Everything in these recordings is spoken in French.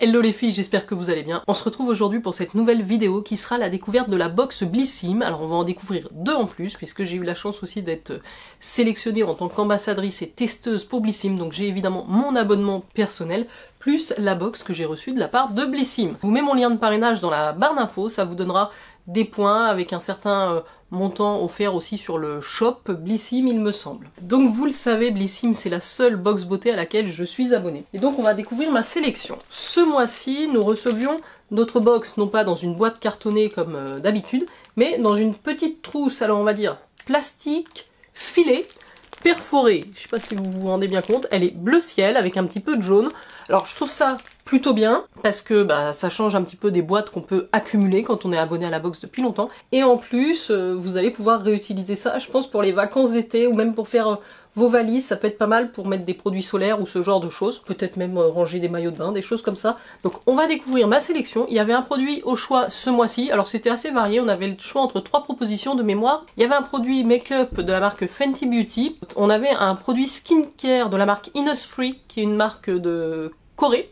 Hello les filles, j'espère que vous allez bien. On se retrouve aujourd'hui pour cette nouvelle vidéo qui sera la découverte de la box Blissim. Alors on va en découvrir deux en plus puisque j'ai eu la chance aussi d'être sélectionnée en tant qu'ambassadrice et testeuse pour Blissim. Donc j'ai évidemment mon abonnement personnel plus la box que j'ai reçue de la part de Blissim. Je vous mets mon lien de parrainage dans la barre d'infos, ça vous donnera des points avec un certain montant offert aussi sur le shop Blissim il me semble. Donc vous le savez, Blissim c'est la seule box beauté à laquelle je suis abonnée. Et donc on va découvrir ma sélection. Ce mois-ci nous recevions notre box non pas dans une boîte cartonnée comme d'habitude, mais dans une petite trousse, alors on va dire plastique, filet, perforée. Je sais pas si vous vous rendez bien compte, elle est bleu ciel avec un petit peu de jaune. Alors je trouve ça plutôt bien parce que ça change un petit peu des boîtes qu'on peut accumuler quand on est abonné à la box depuis longtemps. Et en plus, vous allez pouvoir réutiliser ça, je pense, pour les vacances d'été ou même pour faire vos valises. Ça peut être pas mal pour mettre des produits solaires ou ce genre de choses. Peut-être même ranger des maillots de bain, des choses comme ça. Donc on va découvrir ma sélection. Il y avait un produit au choix ce mois-ci. Alors c'était assez varié. On avait le choix entre 3 propositions de mémoire. Il y avait un produit make-up de la marque Fenty Beauty. On avait un produit skincare de la marque Innisfree, qui est une marque de Corée.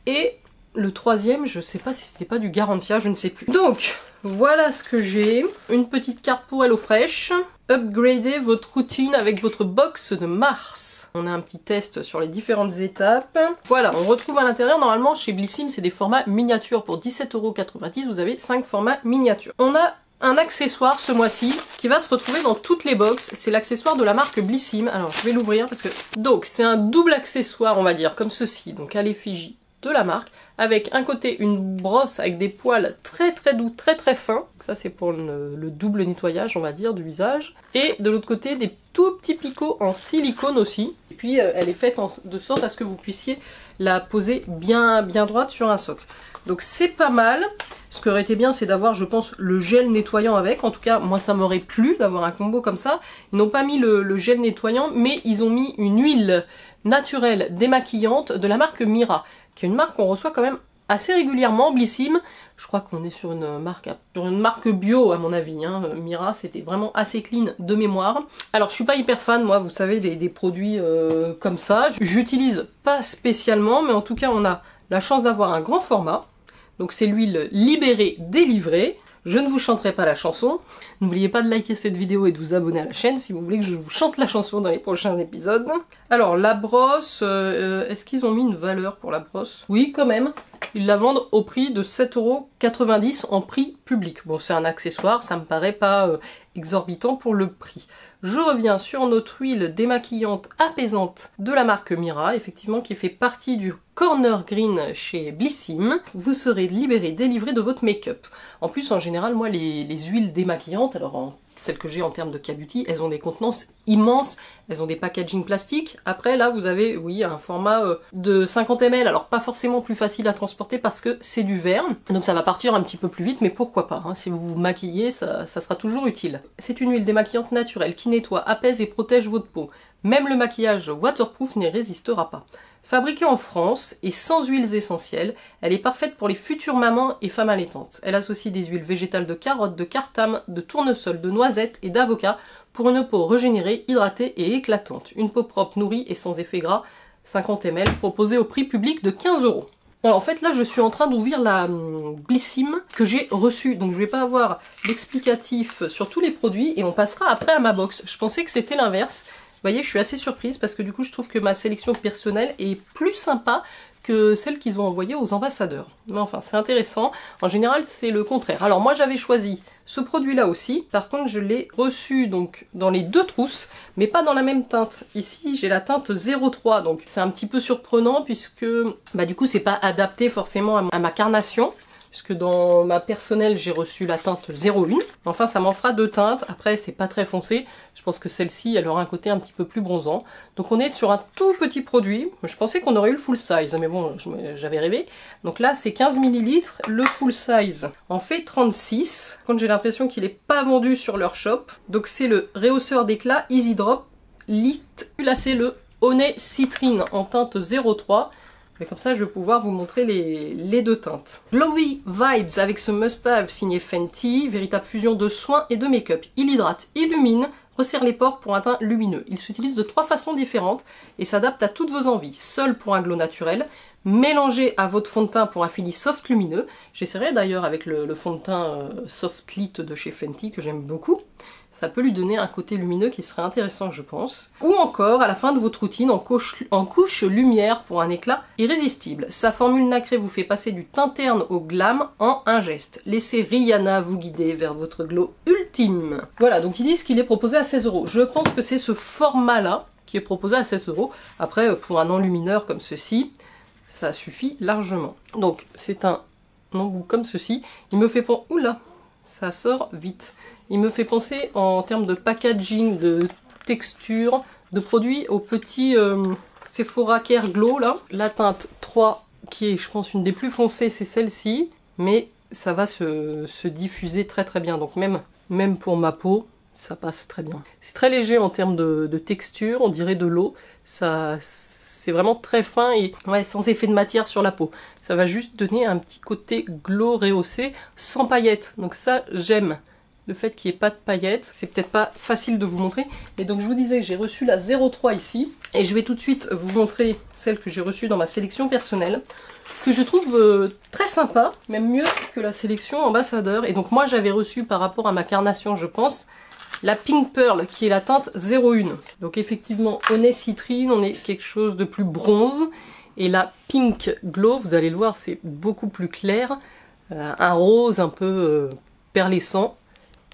Et le troisième, je sais pas si c'était pas du Garantia, je ne sais plus. Donc, voilà ce que j'ai. Une petite carte pour HelloFresh. Upgradez votre routine avec votre box de mars. On a un petit test sur les différentes étapes. Voilà, on retrouve à l'intérieur, normalement chez Blissim, c'est des formats miniatures. Pour 17,90 €, vous avez 5 formats miniatures. On a un accessoire ce mois-ci qui va se retrouver dans toutes les box. C'est l'accessoire de la marque Blissim. Alors, je vais l'ouvrir parce que... Donc, c'est un double accessoire, on va dire, comme ceci. Donc, à l'effigie de la marque, avec un côté une brosse avec des poils très doux, très fins. Donc ça c'est pour le double nettoyage on va dire du visage. Et de l'autre côté des tout petits picots en silicone aussi. Et puis elle est faite de sorte à ce que vous puissiez la poser bien droite sur un socle. Donc c'est pas mal. Ce qui aurait été bien c'est d'avoir je pense le gel nettoyant avec. En tout cas moi ça m'aurait plu d'avoir un combo comme ça. Ils n'ont pas mis le gel nettoyant mais ils ont mis une huile naturelle démaquillante de la marque Mira, qui est une marque qu'on reçoit quand même assez régulièrement, Blissim. Je crois qu'on est sur une marque bio à mon avis, hein. Mira c'était vraiment assez clean de mémoire. Alors je suis pas hyper fan moi, vous savez, des produits comme ça. J'utilise pas spécialement, mais en tout cas on a la chance d'avoir un grand format. Donc c'est l'huile libérée délivrée. Je ne vous chanterai pas la chanson. N'oubliez pas de liker cette vidéo et de vous abonner à la chaîne si vous voulez que je vous chante la chanson dans les prochains épisodes. Alors la brosse, est-ce qu'ils ont mis une valeur pour la brosse? Oui quand même. Ils la vendent au prix de 7,90 € en prix public. Bon c'est un accessoire, ça me paraît pas exorbitant pour le prix. Je reviens sur notre huile démaquillante apaisante de la marque Mira, effectivement qui fait partie du Corner Green chez Blissim. Vous serez libéré, délivré de votre make-up. En plus, en général, moi, les huiles démaquillantes, alors celles que j'ai en termes de K-Beauty, elles ont des contenances immenses, elles ont des packaging plastiques. Après, là, vous avez, oui, un format de 50 ml, alors pas forcément plus facile à transporter parce que c'est du verre, donc ça va partir un petit peu plus vite, mais pourquoi pas, hein, si vous vous maquillez, ça sera toujours utile. C'est une huile démaquillante naturelle qui nettoie, apaise et protège votre peau. Même le maquillage waterproof n'y résistera pas. Fabriquée en France et sans huiles essentielles, elle est parfaite pour les futures mamans et femmes allaitantes. Elle associe des huiles végétales de carotte, de cartame, de tournesol, de noisette et d'avocat pour une peau régénérée, hydratée et éclatante. Une peau propre, nourrie et sans effet gras, 50 ml, proposée au prix public de 15 €. Alors en fait là je suis en train d'ouvrir la Blissim que j'ai reçue, donc je vais pas avoir d'explicatif sur tous les produits et on passera après à ma box. Je pensais que c'était l'inverse. Vous voyez, je suis assez surprise parce que du coup je trouve que ma sélection personnelle est plus sympa que celle qu'ils ont envoyée aux ambassadeurs. Mais enfin, c'est intéressant. En général, c'est le contraire. Alors moi, j'avais choisi ce produit-là aussi. Par contre, je l'ai reçu donc dans les deux trousses, mais pas dans la même teinte. Ici, j'ai la teinte 03, donc c'est un petit peu surprenant puisque du coup, c'est pas adapté forcément à ma carnation. Puisque dans ma personnelle, j'ai reçu la teinte 01. Enfin, ça m'en fera deux teintes. Après, c'est pas très foncé. Je pense que celle-ci, elle aura un côté un petit peu plus bronzant. Donc on est sur un tout petit produit. Je pensais qu'on aurait eu le full size, mais bon, j'avais rêvé. Donc là, c'est 15 ml. Le full size en fait 36. Quand j'ai l'impression qu'il n'est pas vendu sur leur shop. Donc c'est le rehausseur d'éclat Easy Drop Lit. Là, c'est le Honey Citrine en teinte 03. Mais comme ça, je vais pouvoir vous montrer les deux teintes. Glowy Vibes avec ce must-have signé Fenty, véritable fusion de soins et de make-up. Il hydrate, illumine, resserre les pores pour un teint lumineux. Il s'utilise de 3 façons différentes et s'adapte à toutes vos envies. Seul pour un glow naturel, mélangez à votre fond de teint pour un fini soft lumineux. J'essaierai d'ailleurs avec le fond de teint Soft Lit de chez Fenty que j'aime beaucoup. Ça peut lui donner un côté lumineux qui serait intéressant, je pense. Ou encore, à la fin de votre routine, en couche lumière pour un éclat irrésistible. Sa formule nacrée vous fait passer du teint terne au glam en un geste. Laissez Rihanna vous guider vers votre glow ultime. Voilà, donc ils disent qu'il est proposé à 16 €. Je pense que c'est ce format-là qui est proposé à 16 €. Après, pour un enlumineur comme ceci, ça suffit largement. Donc, c'est un embout comme ceci. Il me fait penser... Oula, ça sort vite. Il me fait penser en termes de packaging, de texture, de produits au petit Sephora Care Glow là. La teinte 3 qui est je pense une des plus foncées c'est celle-ci, mais ça va se diffuser très très bien. Donc même pour ma peau, ça passe très bien. C'est très léger en termes de texture, on dirait de l'eau. C'est vraiment très fin et ouais, sans effet de matière sur la peau. Ça va juste donner un petit côté glow rehaussé, sans paillettes. Donc ça, j'aime. Le fait qu'il n'y ait pas de paillettes, c'est peut-être pas facile de vous montrer. Et donc je vous disais que j'ai reçu la 03 ici. Et je vais tout de suite vous montrer celle que j'ai reçue dans ma sélection personnelle. Que je trouve très sympa, même mieux que la sélection ambassadeur. Et donc moi j'avais reçu par rapport à ma carnation, je pense, la Pink Pearl qui est la teinte 01. Donc effectivement on est citrine, on est quelque chose de plus bronze. Et la Pink Glow, vous allez le voir, c'est beaucoup plus clair. Un rose un peu perlescent.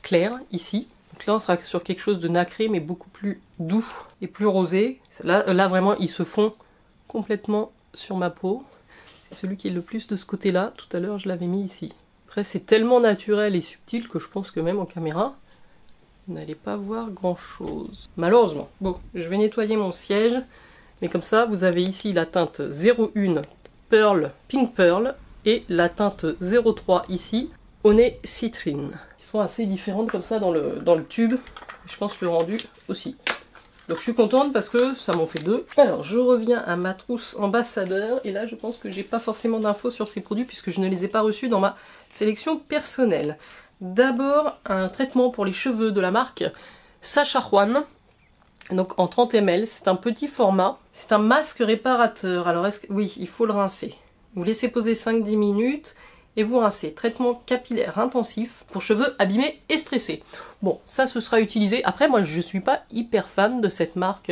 Clair ici. Donc là on sera sur quelque chose de nacré mais beaucoup plus doux et plus rosé. Là vraiment ils se font complètement sur ma peau. C'est celui qui est le plus de ce côté là. Tout à l'heure je l'avais mis ici. Après c'est tellement naturel et subtil que je pense que même en caméra vous n'allez pas voir grand chose. Malheureusement. Bon, je vais nettoyer mon siège. Mais comme ça vous avez ici la teinte 01 Pearl, Pink Pearl et la teinte 03 ici. Au nez citrine. Ils sont assez différentes comme ça dans le tube. Je pense le rendu aussi. Donc je suis contente parce que ça m'en fait deux. Alors je reviens à ma trousse ambassadeur. Et là je pense que j'ai pas forcément d'infos sur ces produits puisque je ne les ai pas reçus dans ma sélection personnelle. D'abord un traitement pour les cheveux de la marque Sacha Juan. Donc en 30 ml. C'est un petit format. C'est un masque réparateur. Alors oui, il faut le rincer. Vous laissez poser 5-10 minutes. Et vous rincez. Traitement capillaire intensif pour cheveux abîmés et stressés. Bon, ça ce sera utilisé. Après, moi je suis pas hyper fan de cette marque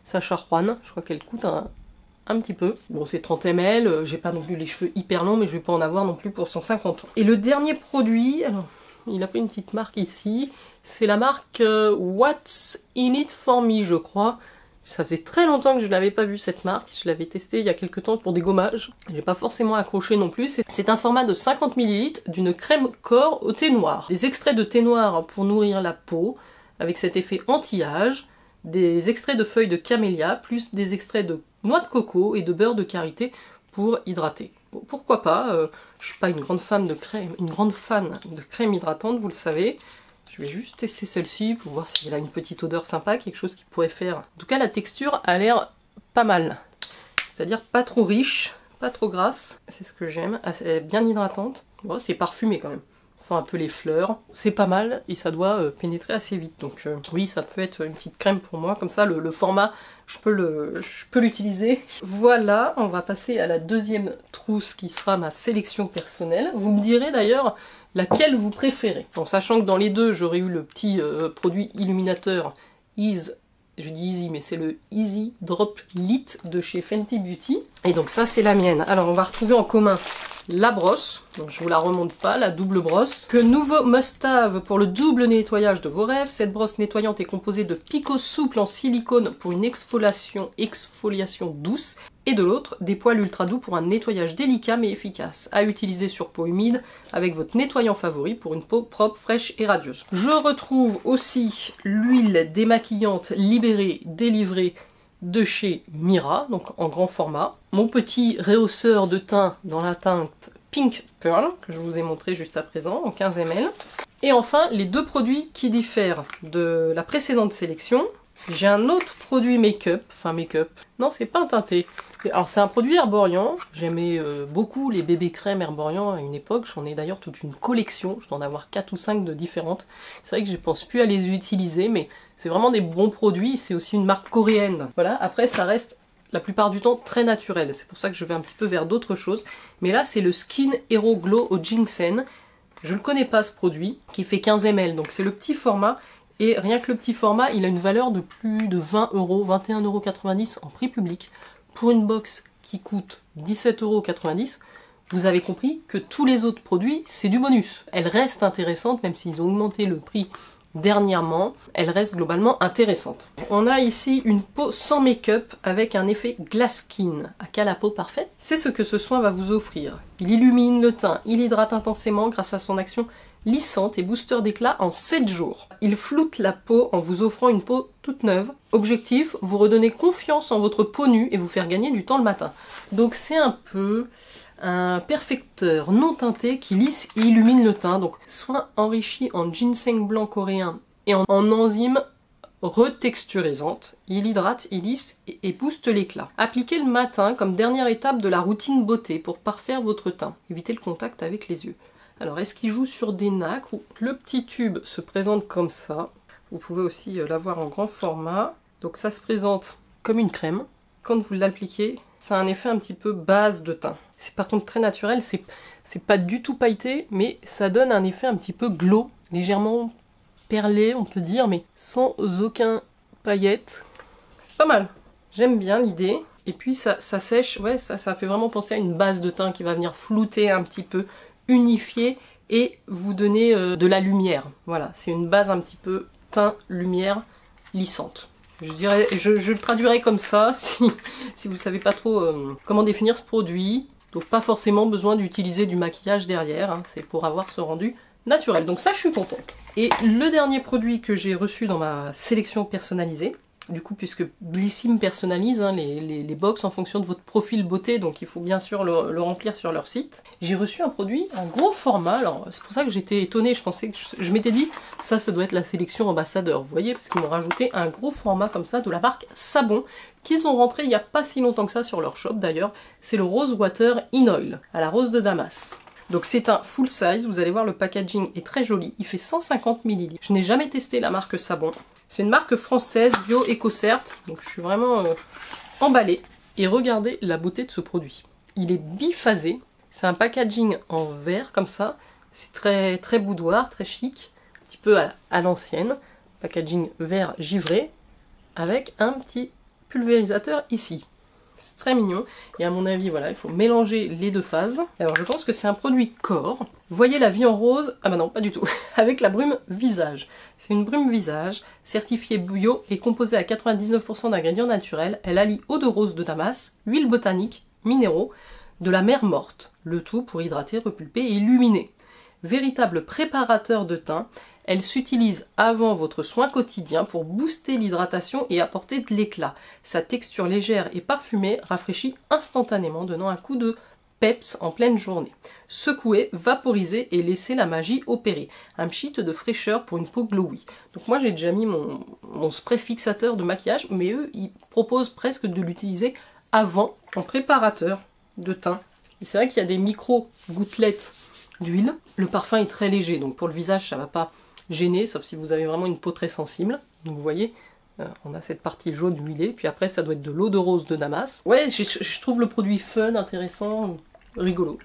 Sacha Juan. Je crois qu'elle coûte un petit peu. Bon, c'est 30 ml. J'ai pas non plus les cheveux hyper longs, mais je vais pas en avoir non plus pour 150 €. Et le dernier produit, alors, il a pris une petite marque ici. C'est la marque What's in it for me, je crois. Ça faisait très longtemps que je n'avais pas vu cette marque, je l'avais testé il y a quelques temps pour des gommages. J'ai pas forcément accroché non plus. C'est un format de 50 ml d'une crème corps au thé noir. Des extraits de thé noir pour nourrir la peau, avec cet effet anti-âge, des extraits de feuilles de camélia, plus des extraits de noix de coco et de beurre de karité pour hydrater. Bon, pourquoi pas, je suis pas une grande fan de crème hydratante, vous le savez. Je vais juste tester celle-ci pour voir si elle a une petite odeur sympa, quelque chose qui pourrait faire... En tout cas, la texture a l'air pas mal. C'est-à-dire pas trop riche, pas trop grasse. C'est ce que j'aime. Elle est bien hydratante. Bon, c'est parfumé quand même. Ça sent un peu les fleurs. C'est pas mal et ça doit pénétrer assez vite. Donc oui, ça peut être une petite crème pour moi. Comme ça, le format, je peux l'utiliser. Voilà, on va passer à la deuxième trousse qui sera ma sélection personnelle. Vous me direz d'ailleurs... laquelle vous préférez. En sachant que dans les deux, j'aurais eu le petit produit illuminateur je dis Easy, mais c'est le Easy Drop Lit de chez Fenty Beauty. Et donc ça, c'est la mienne. Alors, on va retrouver en commun la brosse. Donc, je vous la remonte pas, la double brosse. Que nouveau must-have pour le double nettoyage de vos rêves. Cette brosse nettoyante est composée de picots souples en silicone pour une exfoliation douce. Et de l'autre, des poils ultra doux pour un nettoyage délicat mais efficace, à utiliser sur peau humide avec votre nettoyant favori pour une peau propre, fraîche et radieuse. Je retrouve aussi l'huile démaquillante libérée, délivrée de chez Mira, donc en grand format. Mon petit rehausseur de teint dans la teinte Pink Pearl, que je vous ai montré juste à présent, en 15 ml. Et enfin, les deux produits qui diffèrent de la précédente sélection. J'ai un autre produit make-up, non c'est pas un teinté, alors c'est un produit Herborian, j'aimais beaucoup les bébés crèmes Herborian à une époque, j'en ai d'ailleurs toute une collection, je dois en avoir 4 ou 5 de différentes, c'est vrai que je pense plus à les utiliser, mais c'est vraiment des bons produits, c'est aussi une marque coréenne. Voilà, après ça reste la plupart du temps très naturel. C'est pour ça que je vais un petit peu vers d'autres choses. Mais là, c'est le Skin Hero Glow au ginseng. Je ne connais pas ce produit, qui fait 15 ml, donc c'est le petit format. Et rien que le petit format, il a une valeur de plus de 20 €, 21,90 € en prix public. Pour une box qui coûte 17,90 €, vous avez compris que tous les autres produits, c'est du bonus. Elle reste intéressante, même s'ils ont augmenté le prix dernièrement, elle reste globalement intéressante. On a ici une peau sans make-up avec un effet glass skin. À quelle la peau parfaite? C'est ce que ce soin va vous offrir. Il illumine le teint, il hydrate intensément grâce à son action lissante et booster d'éclat en 7 jours. Il floute la peau en vous offrant une peau toute neuve. Objectif, vous redonner confiance en votre peau nue et vous faire gagner du temps le matin. Donc c'est un peu un perfecteur non teinté qui lisse et illumine le teint. Donc soin enrichi en ginseng blanc coréen et en enzymes retexturisantes. Il hydrate, il lisse et booste l'éclat. Appliquez le matin comme dernière étape de la routine beauté pour parfaire votre teint. Évitez le contact avec les yeux. Alors, est-ce qu'il joue sur des nacres? Le petit tube se présente comme ça. Vous pouvez aussi l'avoir en grand format. Donc ça se présente comme une crème. Quand vous l'appliquez, ça a un effet un petit peu base de teint. C'est par contre très naturel, c'est pas du tout pailleté, mais ça donne un effet un petit peu glow, légèrement perlé, on peut dire, mais sans aucun paillette. C'est pas mal. J'aime bien l'idée. Et puis ça sèche, ouais, ça fait vraiment penser à une base de teint qui va venir flouter un petit peu, unifier et vous donner de la lumière. Voilà, c'est une base un petit peu teint, lumière, lissante. Je dirais, je le traduirais comme ça si vous savez pas trop comment définir ce produit. Donc pas forcément besoin d'utiliser du maquillage derrière, hein, c'est pour avoir ce rendu naturel. Donc ça, je suis contente. Et le dernier produit que j'ai reçu dans ma sélection personnalisée, du coup, puisque Blissim personnalise hein, les box en fonction de votre profil beauté, donc il faut bien sûr le remplir sur leur site. J'ai reçu un produit, un gros format, alors c'est pour ça que j'étais étonnée, je pensais que je m'étais dit, ça doit être la sélection ambassadeur, vous voyez, parce qu'ils m'ont rajouté un gros format comme ça de la marque Sabon, qu'ils ont rentré il n'y a pas si longtemps que ça sur leur shop d'ailleurs, c'est le Rose Water In Oil, à la rose de Damas. Donc c'est un full size, vous allez voir le packaging est très joli, il fait 150 ml. Je n'ai jamais testé la marque Sabon. C'est une marque française, bio, éco-cert, donc je suis vraiment emballée. Et regardez la beauté de ce produit. Il est biphasé, c'est un packaging en verre comme ça, c'est très, très boudoir, très chic, un petit peu à l'ancienne. Packaging vert givré, avec un petit pulvérisateur ici. C'est très mignon, et à mon avis, voilà, il faut mélanger les deux phases. Alors je pense que c'est un produit corps. Voyez la vie en rose, ah bah non, pas du tout, avec la brume visage. C'est une brume visage, certifiée bio et composée à 99% d'ingrédients naturels. Elle allie eau de rose de Damas, huile botanique, minéraux, de la mer morte. Le tout pour hydrater, repulper et illuminer. Véritable préparateur de teint, elle s'utilise avant votre soin quotidien pour booster l'hydratation et apporter de l'éclat. Sa texture légère et parfumée rafraîchit instantanément, donnant un coup de peps en pleine journée. Secouer, vaporiser et laisser la magie opérer. Un pchit de fraîcheur pour une peau glowy. Donc moi j'ai déjà mis mon spray fixateur de maquillage, mais eux ils proposent presque de l'utiliser avant en préparateur de teint. Et c'est vrai qu'il y a des micro gouttelettes d'huile. Le parfum est très léger, donc pour le visage ça va pas gêner, sauf si vous avez vraiment une peau très sensible. Donc vous voyez, on a cette partie jaune huilée, puis après ça doit être de l'eau de rose de Damas. Ouais, je trouve le produit fun, intéressant, rigolo.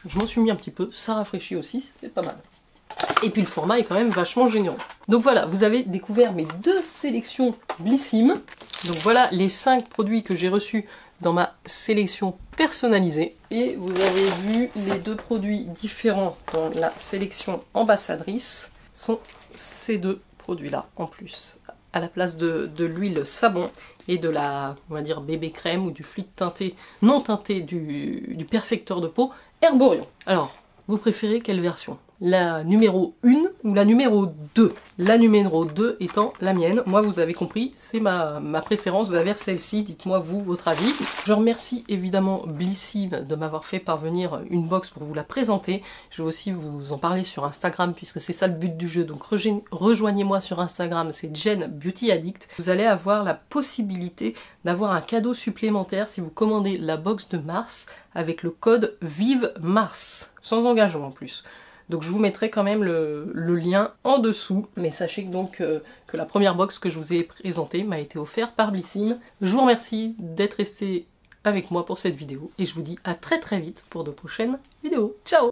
Je m'en suis mis un petit peu, ça rafraîchit aussi, c'est pas mal. Et puis le format est quand même vachement généreux. Donc voilà, vous avez découvert mes deux sélections Blissim. Donc voilà les 5 produits que j'ai reçus dans ma sélection personnalisée. Et vous avez vu les 2 produits différents dans la sélection ambassadrice sont ces 2 produits-là en plus. À la place de l'huile Sabon et de la, on va dire, bébé crème ou du fluide teinté, non teinté du perfecteur de peau Herborian. Alors, vous préférez quelle version? La numéro 1 ou la numéro 2? La numéro 2 étant la mienne. Moi, vous avez compris, c'est ma préférence vers celle-ci. Dites-moi, vous, votre avis. Je remercie évidemment Blissim de m'avoir fait parvenir une box pour vous la présenter. Je vais aussi vous en parler sur Instagram, puisque c'est ça le but du jeu. Donc, rejoignez-moi sur Instagram, c'est Jen Beauty Addict. Vous allez avoir la possibilité d'avoir un cadeau supplémentaire si vous commandez la box de mars avec le code VIVE MARS, sans engagement en plus. Donc je vous mettrai quand même le lien en dessous. Mais sachez donc que la première box que je vous ai présentée m'a été offerte par Blissim. Je vous remercie d'être resté avec moi pour cette vidéo et je vous dis à très vite pour de prochaines vidéos. Ciao!